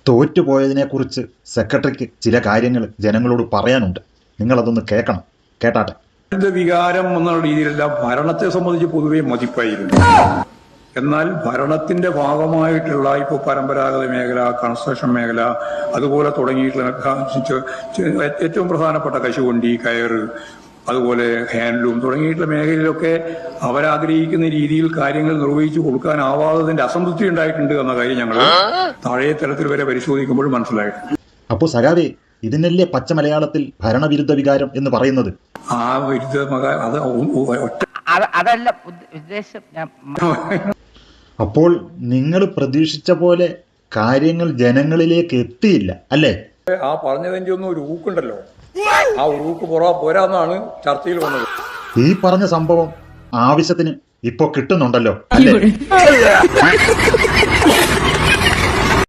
തോറ്റുപോയതിനെക്കുറിച്ച് സെക്രട്ടറിക്ക് ചില കാര്യങ്ങൾ ജനങ്ങളോട് പറയാനുണ്ട്. നിങ്ങളതൊന്ന് കേൾക്കണം. കേട്ടാട്ടെ. വികാരം എന്നുള്ള രീതിയിലല്ല ഭരണത്തെ സംബന്ധിച്ച് പൊതുവെ മതിപ്പായിരുന്നു. എന്നാൽ ഭരണത്തിന്റെ ഭാഗമായിട്ടുള്ള ഇപ്പോൾ പരമ്പരാഗത മേഖല, കൺസ്ട്രക്ഷൻ മേഖല, അതുപോലെ തുടങ്ങിയിട്ടുള്ള ഏറ്റവും പ്രധാനപ്പെട്ട കശുവണ്ടി, കയറ്, അതുപോലെ ഹാൻഡ്ലൂം തുടങ്ങിയിട്ടുള്ള മേഖലയിലൊക്കെ അവരാഗ്രഹിക്കുന്ന രീതിയിൽ കാര്യങ്ങൾ നിർവഹിച്ചു കൊടുക്കാനാവാത്തതിന്റെ അസംതൃപ്തി ഉണ്ടായിട്ടുണ്ട് എന്ന കാര്യം ഞങ്ങൾ താഴെ തലത്തിൽ വരെ പരിശോധിക്കുമ്പോൾ മനസ്സിലായിട്ടുണ്ട്. അപ്പോൾ സഖാവേ, ഇതിനല്ലേ പച്ച മലയാളത്തിൽ ഭരണവിരുദ്ധ വികാരം എന്ന് പറയുന്നത്? ആ വിരുദ്ധ അതല്ല ഉദ്ദേശം. അപ്പോൾ നിങ്ങൾ പ്രതീക്ഷിച്ച പോലെ കാര്യങ്ങൾ ജനങ്ങളിലേക്ക് എത്തിയില്ല അല്ലേ? ആ പറഞ്ഞതിന്റെ ഒന്നും ഒരു ഊക്കുണ്ടല്ലോ, ആ ഊക്ക് പോരാന്നാണ് ചർച്ചയിൽ വന്നത്. ഈ പറഞ്ഞ സംഭവം ആവശ്യത്തിന് ഇപ്പൊ കിട്ടുന്നുണ്ടല്ലോ അല്ലേ?